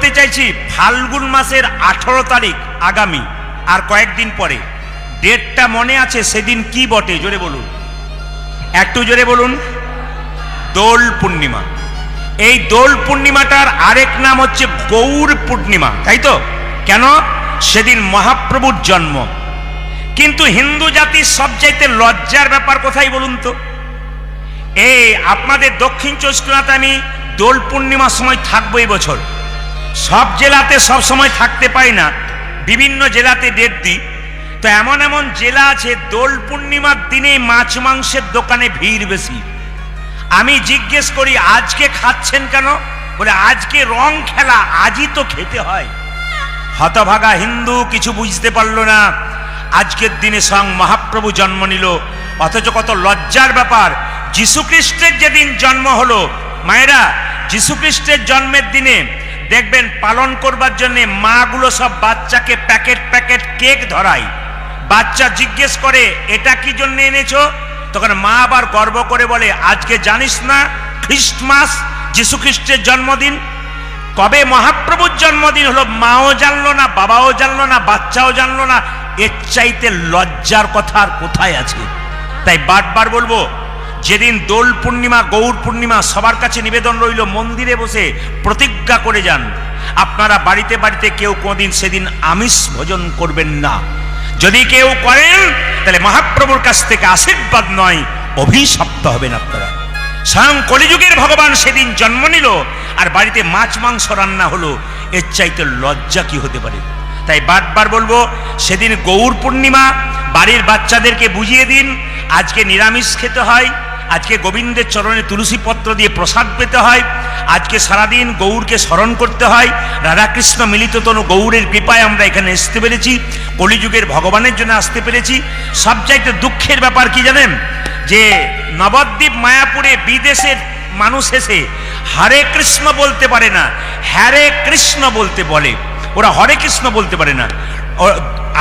বলতে চাইছি, ফাল্গুন মাসের 18 তারিখ আগামী, আর কয়েকদিন পরে। ডেটটা মনে আছে? সেদিন কি বটে? জোরে বলুন, একটু জোরে বলুন। দোল পূর্ণিমা। এই দোল পূর্ণিমাটার আরেক নাম হচ্ছে গৌর পূর্ণিমা, তাই তো? কেন? সেদিন মহাপ্রভুর জন্ম। কিন্তু হিন্দু জাতির সবচাইতে লজ্জার ব্যাপার কোথায় বলুন তো? এই আপনাদের দক্ষিণ চব্বিশ পরগনাতে আমি দোল পূর্ণিমার সময় থাকবো এই বছর। সব জেলাতে সব সময় থাকতে পারি না, বিভিন্ন জেলাতে ডেট দিই। তো এমন এমন জেলা আছে দোল পূর্ণিমার দিনে মাছ মাংসের দোকানে ভিড় বেশি। আমি জিজ্ঞেস করি, আজকে খাচ্ছেন কেন? বলে আজকে রং খেলা, আজই তো খেতে হয়। হতভাগা হিন্দু কিছু বুঝতে পারলো না, আজকের দিনে স্বয়ং মহাপ্রভু জন্ম নিল। অথচ কত লজ্জার ব্যাপার, যীশু খ্রিস্টের যেদিন জন্ম হলো, মায়েরা যীশু খ্রিস্টের জন্মের দিনে দেখবেন পালন করবার জন্য মাগুলো সব বাচ্চাকে প্যাকেট প্যাকেট কেক ধরায়। বাচ্চা জিজ্ঞেস করে, এটা কি জন্য এনেছো? তখন মা আবার গর্ব করে বলে, আজকে জানিস না খ্রিস্টমাস, যীশু খ্রিস্টের জন্মদিন? কবে মহাপ্রভুর জন্মদিন হলো মাও জানলো না, বাবাও জানলো না, বাচ্চাও জানলো না। এর চাইতে লজ্জার কথা আর কোথায় আছে? তাই বারবার বলবো, যেদিন দোল পূর্ণিমা, গৌর পূর্ণিমা, সবার কাছে নিবেদন রইল, মন্দিরে বসে প্রতিজ্ঞা করে যান, আপনারা বাড়িতে বাড়িতে কেউ কোনদিন সেদিন আমিষ ভোজন করবেন না। যদি কেউ করেন তাহলে মহাপ্রভুর কাছ থেকে আশীর্বাদ নয়, অভিশপ্ত হবেন আপনারা। স্বয়ং কলিযুগের ভগবান সেদিন জন্ম নিল, আর বাড়িতে মাছ মাংস রান্না হলো। এর চাইতে লজ্জা কি হতে পারে? তাই বারবার বলবো, সেদিন গৌর পূর্ণিমা, বাড়ির বাচ্চাদেরকে বুঝিয়ে দিন আজকে নিরামিষ খেতে হয়, আজকে গোবিন্দের চরণে তুলসী পত্র দিয়ে প্রসাদ পেতে হয়, আজকে সারাদিন গৌরকে স্মরণ করতে হয়। রাধাকৃষ্ণ মিলিত তনু গৌরের কৃপায় আমরা এখানে আসতে পেরেছি, কলিযুগের ভগবানের জন্য আসতে পেরেছি। সবচাইতে দুঃখের ব্যাপার কি জানেন? যে নবদ্বীপ মায়াপুরে বিদেশের মানুষ এসে হরে কৃষ্ণ বলতে পারে না, হরে কৃষ্ণ বলতে বলে। ওরা হরে কৃষ্ণ বলতে পারে না।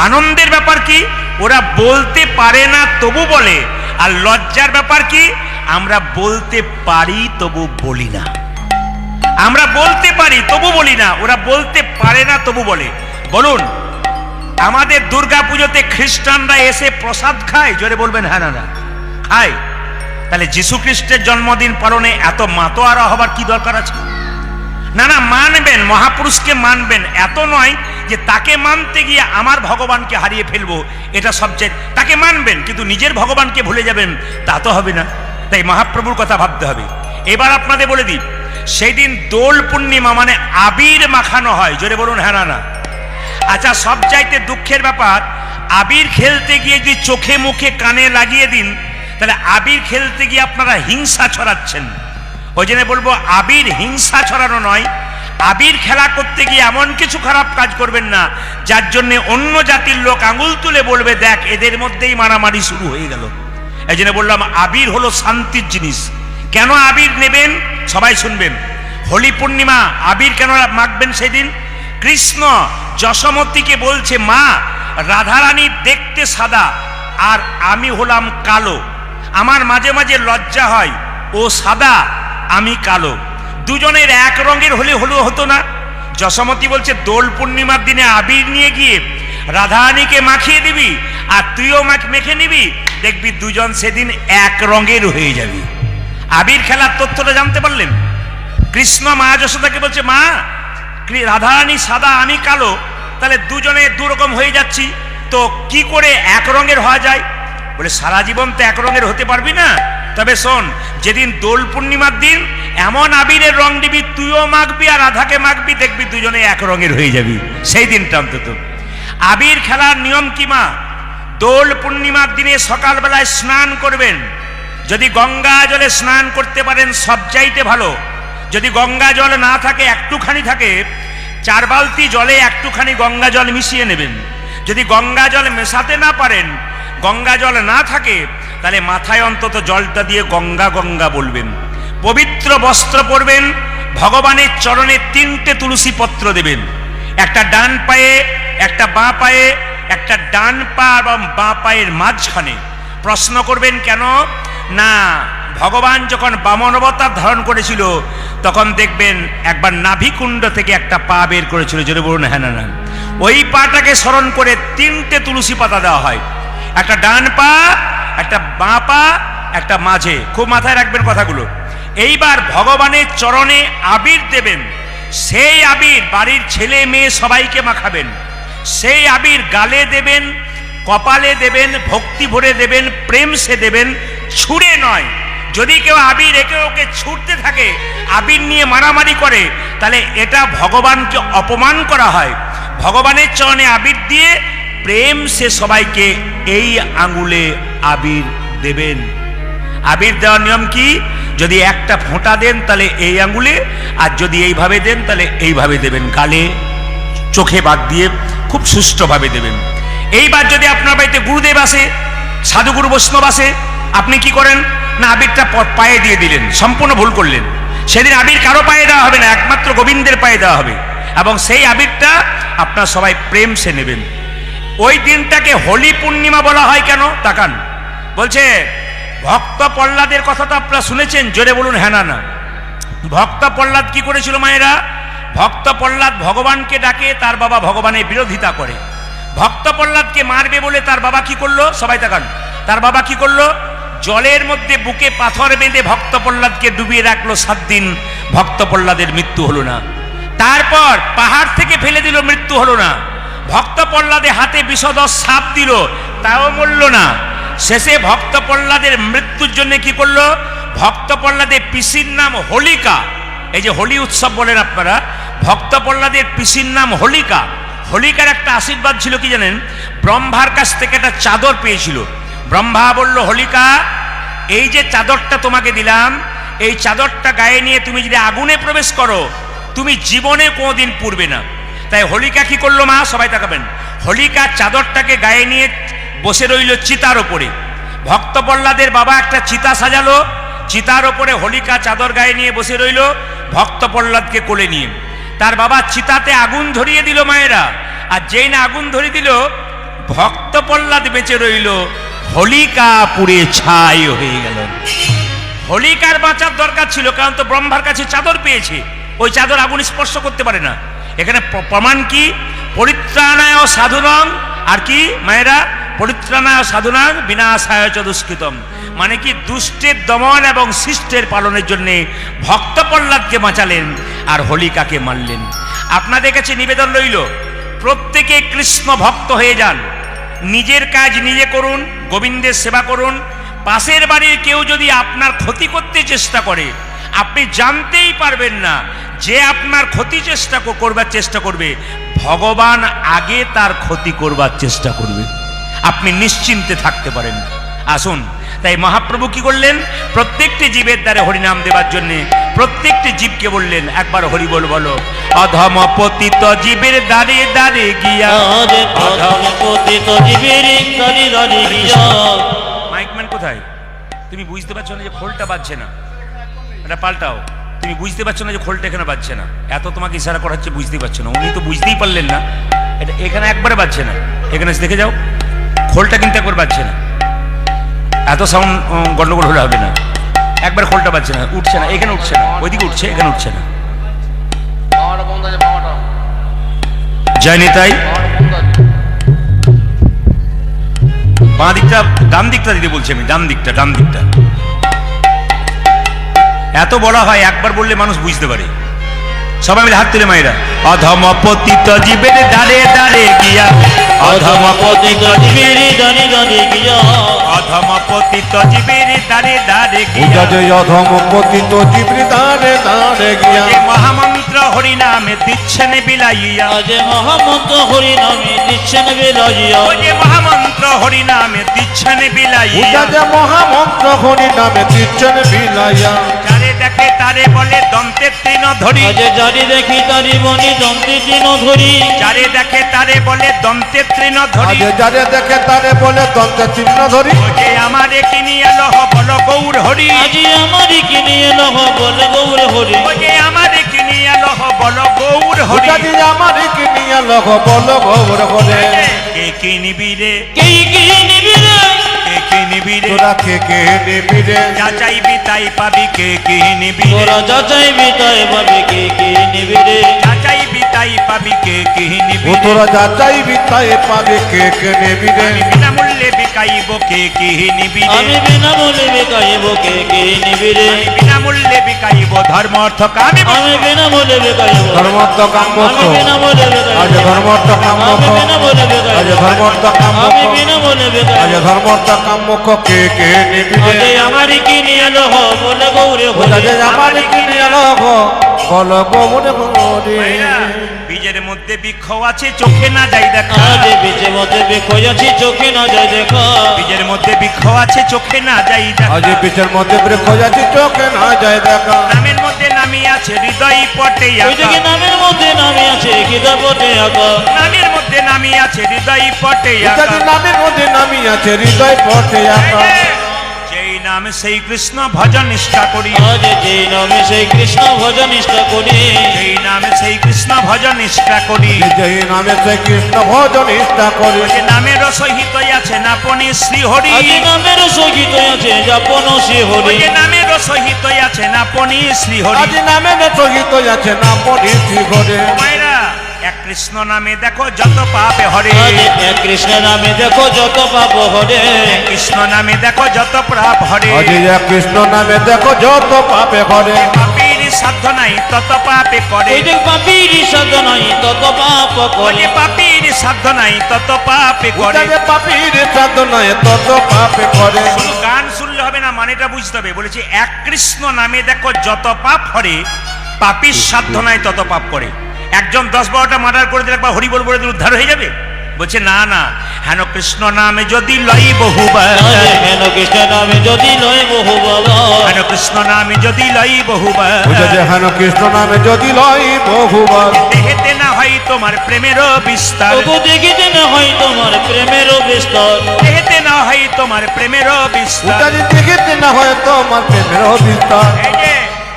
আনন্দের ব্যাপার কি? ওরা বলতে পারে না তবু বলে। আর লজ্জার ব্যাপার কি? আমরা বলতে পারি তবু বলি না। আমরা বলতে পারি তবু বলি না, ওরা বলতে পারে না তবু বলে। বলুন, আমাদের দুর্গা পুজোতে খ্রিস্টানরা এসে প্রসাদ খায়? জোরে বলবেন হ্যাঁ না না খায়। তাহলে যীশু খ্রিস্টের জন্মদিন পালনে এত মাতোয়ারা হবার কি দরকার আছে? না না, মানবেন, মহাপুরুষকে মানবেন, এত নয় যে তাকে মানতে গিয়ে আমার ভগবানকে হারিয়ে ফেলবো, এটা সবচেয়ে। তাকে মানবেন কিন্তু নিজের ভগবানকে ভুলে যাবেন, তা তো হবে না। তাই মহাপ্রভুর কথা ভাবতে হবে। এবার আপনাদের বলে দিই, সেই দিন দোল পূর্ণিমা মানে আবির মাখানো হয়। জোরে বলুন হ্যাঁ না না। আচ্ছা, সবচাইতে দুঃখের ব্যাপার, আবির খেলতে গিয়ে যদি চোখে মুখে কানে লাগিয়ে দিন, তাহলে আবির খেলতে গিয়ে আপনারা হিংসা ছড়াচ্ছেন। ওই জন্য বলবো, আবির হিংসা ছড়ানো নয়। আবির খেলা করতে গিয়ে এমন কিছু খারাপ কাজ করবেন না যার জন্য অন্য জাতির লোক আঙুল তুলে বলবে, দেখ এদের মধ্যেই মারামারি শুরু হয়ে গেল। এই জন্য বললাম, আবির হলো শান্তির জিনিস। কেন আবির নেবেন সবাই শুনবেন। হোলি পূর্ণিমা, আবির কেন মাখবেন সেদিন? কৃষ্ণ যশোমতীকে বলছে, মা রাধারানী দেখতে সাদা আর আমি হলাম কালো, আমার মাঝে মাঝে লজ্জা হয়, ও সাদা আমি কালো, দুজনের এক রঙের হলে হতো না? যশোমতী বলছে, দোল পূর্ণিমার দিনে আবির নিয়ে গিয়ে রাধারানীকে মাখিয়ে দিবি আর তুইও মেখে নিবি, দেখবি দুজন সেদিন এক রঙের হয়ে যাবি। আবির খেলার তথ্যটা জানতে পারলেন? কৃষ্ণ মা যশোদাকে বলছে, মা রাধারানী সাদা আমি কালো, তাহলে দুজনে দুরকম হয়ে যাচ্ছি, তো কি করে এক রঙের হওয়া যায়? বলে, সারা জীবন তো এক রঙের হতে পারবি না, তবে শোন, যেদিন দোল পূর্ণিমার দিন এমন আবিরের রং দিবি, তুইও মাখবি আর রাধাকে মাখবি, দেখবি দুজনে এক রঙের হয়ে যাবি। সেই দিনটা অন্তত। আবির খেলার নিয়ম কি মা? দোল পূর্ণিমার দিনে সকালবেলায় স্নান করবেন। যদি গঙ্গা জলে স্নান করতে পারেন সবচাইতে ভালো। যদি গঙ্গা জল না থাকে, একটুখানি থাকে, 4 বালতি জলে একটুখানি গঙ্গা জল মিশিয়ে নেবেন। যদি গঙ্গা জল মেশাতে না পারেন, গঙ্গা জল না থাকে, তাহলে মাথায় অন্তত জলটা দিয়ে গঙ্গা গঙ্গা বলবেন। পবিত্র বস্ত্র পরবেন, ভগবানের চরণে 3টে তুলসী পত্র দেবেন, একটা ডান পায়ে, একটা বাঁ পায়ে, একটা ডান পা এবং বাঁ পায়ের মাঝখানে। প্রশ্ন করবেন কেন? না, ভগবান যখন বামন অবতার ধারণ করেছিল তখন দেখবেন একবার নাভিকুণ্ড থেকে একটা পা বের করেছিল, জোরে বলুন হ্যাঁ না না। ওই পাটাকে স্মরণ করে 3টে তুলসী পাতা দেওয়া হয়, একটা ডান পা, একটা বাঁ পা, একটা মাঝে। খুব মাথায় রাখবেন কথাগুলো। এইবার ভগবানের চরণে আবির দেবেন, সেই আবির বাড়ির ছেলে মেয়ে সবাইকে মাখাবেন, সেই আবির গালে দেবেন, কপালে দেবেন, ভক্তি ভরে দেবেন, প্রেম সে দেবেন, ছুঁড়ে নয়। যদি কেউ আবির একে ওকে ছুটতে থাকে, আবির নিয়ে মারামারি করে, তাহলে এটা ভগবানকে অপমান করা হয়। ভগবানের চরণে আবির দিয়ে প্রেম সে সবাইকে এই আঙুলে আবির দেবেন। আবির দেওয়ার নিয়ম কি? যদি একটা ফোঁটা দেন তাহলে এই আঙুলে, আর যদি এইভাবে দেন তাহলে এইভাবে দেবেন, গালে চোখে বাদ দিয়ে খুব সুষ্ঠুভাবে দেবেন। এইবার যদি আপনার বাড়িতে গুরুদেব আসে, সাধুগুরু বৈষ্ণব আসে, আপনি কি করেন না আবিরটা পায়ে দিয়ে দিলেন, সম্পূর্ণ ভুল করলেন। সেদিন আবির কারো পায়ে দেওয়া হবে না, একমাত্র গোবিন্দের পায়ে দেওয়া হবে, এবং সেই আবিরটা আপনার সবাই প্রেম সে নেবেন। ওই দিনটাকে হোলি পূর্ণিমা বলা হয় কেন? তাকান, বলছে ভক্ত প্রহ্লাদের কথা তো আপনারা শুনেছেন, জোরে বলুন হ্যাঁ না না। ভক্ত প্রহ্লাদ কি করেছিল মায়েরা? ভক্ত প্রহ্লাদ ভগবানকে ডাকে, তার বাবা ভগবানের বিরোধিতা করে। ভক্ত প্রহ্লাদকে মারবে বলে তার বাবা কি করলো? সবাই তাকান, তার বাবা কি করলো? জলের মধ্যে বুকে পাথর বেঁধে ভক্ত প্রহ্লাদকে ডুবিয়ে রাখলো 7 দিন। ভক্ত প্রহ্লাদের মৃত্যু হলো না। তারপর পাহাড় থেকে ফেলে দিল, মৃত্যু হলো না। ভক্ত প্রহ্লাদের হাতে বিষধর সাপ দিল, তাও মরল না। শেষে ভক্ত প্রহ্লাদের মৃত্যুর জন্য কি করলো? ভক্ত প্রহ্লাদের পিসির নাম হোলিকা। এই যে হোলি উৎসব বলেন আপনারা, ভক্ত প্রহ্লাদের পিসির নাম হোলিকা। হোলিকার একটা আশীর্বাদ ছিল কি জানেন? ব্রহ্মার কাছ থেকে একটা চাদর পেয়েছিল। ব্রহ্মা বলল, হোলিকা এই যে চাদরটা তোমাকে দিলাম, এই চাদরটা গায়ে নিয়ে তুমি যদি আগুনে প্রবেশ করো, তুমি জীবনে কোনোদিন পুড়বে না। তাই হোলিকা কি করলো মা? সবাই তাকাবেন। হোলিকা চাদরটাকে গায়ে নিয়ে বসে রইল চিতার ওপরে। ভক্ত প্রহ্লাদের বাবা একটা চিতা সাজালো, চিতার ওপরে হোলিকা চাদর গায়ে নিয়ে বসে রইল ভক্ত প্রহ্লাদকে কোলে নিয়ে। তার বাবা চিতাতে আগুন ধরিয়ে দিল মায়েরা, আর যেই না আগুন ধরিয়ে দিল, ভক্ত প্রহ্লাদ বেঁচে রইল, হোলিকা পুড়ে ছাই হয়ে গেল। হোলিকার বাঁচার দরকার ছিল, কারণ তো ব্রহ্মার কাছে চাদর পেয়েছে, ওই চাদর আগুন স্পর্শ করতে পারে না। এখানে প্রমাণ কি? পরিত্রাণায় সাধুনাং, আর কি মায়েরা? পরিত্রাণায় সাধুনাং বিনাশায় চ দুষ্কৃতম। মানে কি? দুষ্টের দমন এবং শিষ্টের পালনের জন্য ভক্ত প্রহ্লাদকে বাঁচালেন আর হোলিকাকে মারলেন। আপনাদের কাছে নিবেদন রইল, প্রত্যেকে কৃষ্ণ ভক্ত হয়ে যান, নিজের কাজ নিজে করুন, গোবিন্দের সেবা করুন। পাশের বাড়ির কেউ যদি আপনার ক্ষতি করতে চেষ্টা করে, আপনি জানতেই পারবেন না যে আপনার ক্ষতি করবার চেষ্টা করবে, ভগবান আগে তার ক্ষতি করবার চেষ্টা করবে। আপনি নিশ্চিন্তে থাকতে পারেন। আসুন, তাই মহাপ্রভু কি করলেন? প্রত্যেকটি জীবের দ্বারে হরিনাম দেবার জন্য প্রত্যেকটি জীবকে বললেন, একবার হরি বল বলো। অধম পতিত জীবের দ্বারে দ্বারে গিয়া, অধম পতিত জীবের দ্বারে দ্বারে গিয়া। মাইকম্যান কোথায়? তুমি বুঝতে পারছো না যে খোলটা বাজছে না? এটা পাল্টাও। তুমি বুঝতে পারছো না যে খোলটা এখানে বাজছে না? এত তোমাকে ইশারা করা হচ্ছে, বুঝতেই পারছো না। উনি তো বুঝতেই পারলেন না, এটা এখানে একবারে বাজছে না। এখানে দেখে যাও, খোলটা কিন্তু একবার বাজছে না। এত সাউন্ড গন্ডগোল হলে হবে না। একবার খোলটা বাজছে না, উঠছে না, এখানে উঠছে না, ওইদিকে উঠছে, এখানে উঠছে না। যায়নি তাই বাঁ দিকটা, ডান দিকটা দিতে বলছি আমি, ডান দিকটা, ডান দিকটা। এত বলা হয়, একবার বললে মানুষ বুঝতে পারে। সবাই মিলে হাত তুলে মায়েরা। অধম পতিত জীবের দ্বারে দ্বারে গিয়া, অধম পতিত জীবের দ্বারে দ্বারে গিয়া, অধম পতিত জীবের দ্বারে দ্বারে গিয়া, অধম পতিত জীবের দ্বারে দ্বারে গিয়া, মহামন্ত্র হরিনামে দিচ্ছেন বিলাইয়া, যে মহামন্ত্র হরিনামে দিচ্ছেন বিলাইয়া, যে মহামন্ত্র হরিনামে দিচ্ছেন বিলাইয়া, যে মহামন্ত্র হরিনামে দিচ্ছেন বিলাইয়া। যারে দেখে তারে বলে দন্তে তৃণ ধরি, যারে দেখি তারে বলে দন্তে তৃণ ধরি, যারে দেখে তারে বলে দন্তে তৃণ ধরি, যারে দেখে তারে বলে দন্তে তৃণ ধরি। যে আমারে কিনি এলো বল গৌর হরি, আজি আমারে কিনি এলো বল গৌর হরি, যে আমারে কিনি এলো বল গৌর হরি, আমারে কিনি এলো বল গৌর হরি। কে কিনিবি রে, কে কিনিবি রে, কে কিনিবি নিবি রে তোরা কে নিবি রে যা চাইবি তাই পাবি কে নিবি রে তোরা যা চাইবি তাই পাবি কে নিবি রে যা চাইবি তাই পাবি কে নিবি ও রে তোরা যা চাইবি তাই পাবি কে নিবি রে আমি বিনামূল্যে বিকাইব কে নিবি রে আমি বিনামূল্যে বিকাইব কে নিবি রে আমি বিনামূল্যে বিকাইব ধর্ম অর্থ কামি আমি বিনামূল্যে বিকাইব ধর্মত্ব কাম আমি মোক্ষ বিনামূল্যে বিকাইব আজ ধর্মত্ব কাম আমি মোক্ষ বিনামূল্যে বিকাইব আজ ধর্মত্ব কাম আমি মোক্ষ বিনামূল্যে আজ বিকাইব ধর্মত্ব কাম মোক্ষ কে নিবি রে আজ আমারই কি নিয়ে এলো বলে গৌরে ওটা হরে যে আমার কিনে এলো গো বল গৌরে হরে ভাইরা, বীজের মধ্যে বৃক্ষ আছে চোখে না যাই দেখা আজ বিচে মতে বিক্ষয় আছি চোখে না যায় দেখা বীজের মধ্যে বৃক্ষ আছে চোখে না যাই আজ দেখা পিছের মধ্যে বৃক্ষ যাচ্ছি চোখে না যায় দেখা নামের মধ্যে নামি আছে হৃদয় পটে ওই আঁকা দিকে নামের মধ্যে নামে আছে কিতাবতে আঁকা নামের মধ্যে নামি আছে হৃদয় পটে আঁকা ইত্যাদি নামের মধ্যে নামি আছে হৃদয় পথে আঁকা যেই নাম সেই কৃষ্ণ ভজন নিষ্ঠা করি আজ যে নামে সেই কৃষ্ণ ভজন নিষ্ঠা করি যেই নামে সেই কৃষ্ণ ভজন নিষ্ঠা করি যেই নামে সে কৃষ্ণ ভজন ইচ্ছা করে যে নামের সহিত আছে নাপনি শ্রী হরি আজ নামের সহিত আছে যাপন সে ওই হরি যে নামের সহিত আছে নাপনি শ্রী হরি আজ নামের সহিত আছে না পরিস্থি করে মায়েরা এক কৃষ্ণ নামে দেখো যত পাপে হরে আজ এক কৃষ্ণ নামে দেখো যত পাপ হরে এক কৃষ্ণ নামে দেখো যত পাপ হরে আজ এক কৃষ্ণ নামে দেখো যত পাপে করে পাপীর সাধ্য নাই তত পাপে করে ওই যে পাপীর সাধ নাই তত পাপ ওই করে যে পাপীর সাধ্য নাই তত পাপে করে উঠাবে পাপীর সাধনায় তত পাপে করে শুধু গান শুনলে হবে না, মানেটা বুঝতে হবে। বলেছে এক কৃষ্ণ নামে দেখো যত পাপ হরে পাপীর সাধ্য নাই তত পাপ করে। একজন 10-12টা মার্ডার করে দিলে একবার হরি বল বলে দিলে উদ্ধার হয়ে যাবে? বলছে না না, হেন কৃষ্ণ নামে যদি লই বহুবার, হেন কৃষ্ণ নামে যদি লয় বহু বাবা হেন কৃষ্ণ নামে যদি লই বহুবার, বুঝেছে হেন কৃষ্ণ নামে যদি লয় বহুবার দেহেতে না হয় তোমার প্রেমের বিস্তার, তবু দেখিতে না হয় তোমার প্রেমের বিস্তার দেহেতে না হয় তোমার প্রেমের বিস্তার। ওটা যে দেখিতে না হয় তোমার প্রেমের বিস্তার এই যে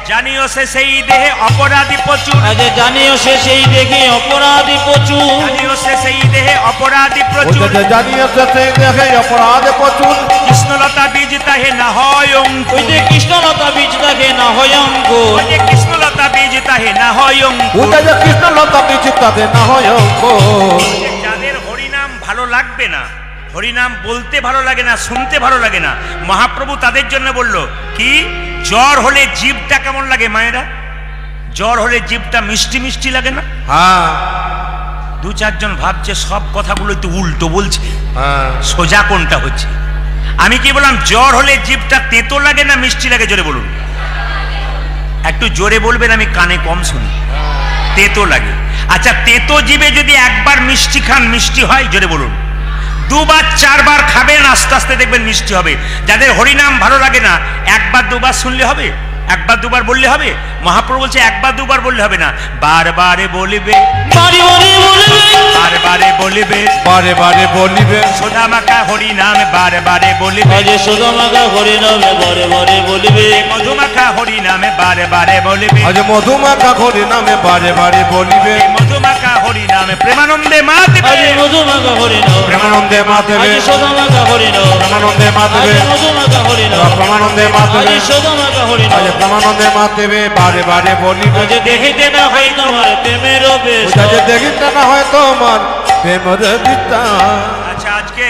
জানিও সে সেই দেহে অপরাধী প্রচুর, আজ জানিও সে সেই দেখে অপরাধী প্রচুর জানিও সে সেই দেহে অপরাধী ওটা প্রচুর, যে জানিয়েছে সেই দেখে অপরাধ প্রচুর কৃষ্ণলতা বীজ তাহে না হয় অঙ্কুর, ওই যে কৃষ্ণলতা বীজ দেখে না হয় অঙ্কুর ওই যে কৃষ্ণলতা বীজ তাহে না হয় অঙ্কুর। ওটা যে কৃষ্ণ লতা পিছিয়ে তাদের না হয় অঙ্ক যাদের হরিনাম ভালো লাগবে না, হরিনাম বলতে ভালো লাগে না, শুনতে ভালো লাগে না, মহাপ্রভু তাদের জন্য বলল কি, জ্বর হলে জিভটা কেমন লাগে মায়েরা? জ্বর হলে জিভটা মিষ্টি মিষ্টি লাগে না? হ্যাঁ 2-4 জন ভাবছে সব কথাগুলো তো উল্টো বলছে, হ্যাঁ সোজা কোনটা হচ্ছে? আমি কি বললাম, জ্বর হলে জিভটা তেতো লাগে না মিষ্টি লাগে? জোরে বলুন, একটু জোরে বলবেন, আমি কানে কম শুনি। তেতো লাগে। আচ্ছা, তেতো জিভে যদি একবার মিষ্টি খান মিষ্টি হয়? জোরে বলুন। 2-4 বার খাবেন, আস্তে আস্তে দেখবেন মিষ্টি হবে। যাদের হরিনাম ভালো লাগে না, 1-2 শুনলে হবে, 1-2 বললে হবে? মহাপ্রভু বলছে 1-2 বললে হবে না, বারবারে বলিবে, বাড়ি বাড়ি বলবে বারবারে বলিবে, বারে বারে বলিবে সোধা মাখা হরিনাম বারবারে বলিবে, আজ সুদামাকে হরি নামে বারে বারে বলিবে মধুমাখা হরিনামে বারবারে বলিবে, আজ মধুমাখা ঘরে নামে বারে বারে বলিবে মধুমাখা হরিনামে প্রেমানন্দে মা দেবে, আজ মধুমাকে হরি নাম প্রেমানন্দে মা দেবে আজ সুদামাকে হরি নাম প্রেমানন্দে মা আজ দেবে মধুমাকে হরি নাম প্রেমানন্দে মা আজ দেবে সুদামাকে হরি আজ নাম প্রেমানন্দে মা দেবে বারে বারে বলিবে আজ দেখিতে না হয় তোমার প্রেমের ওটা যে বিস্তার দেখিতে না হয় তোমার প্রেমের বিস্তার আচ্ছা, আজকে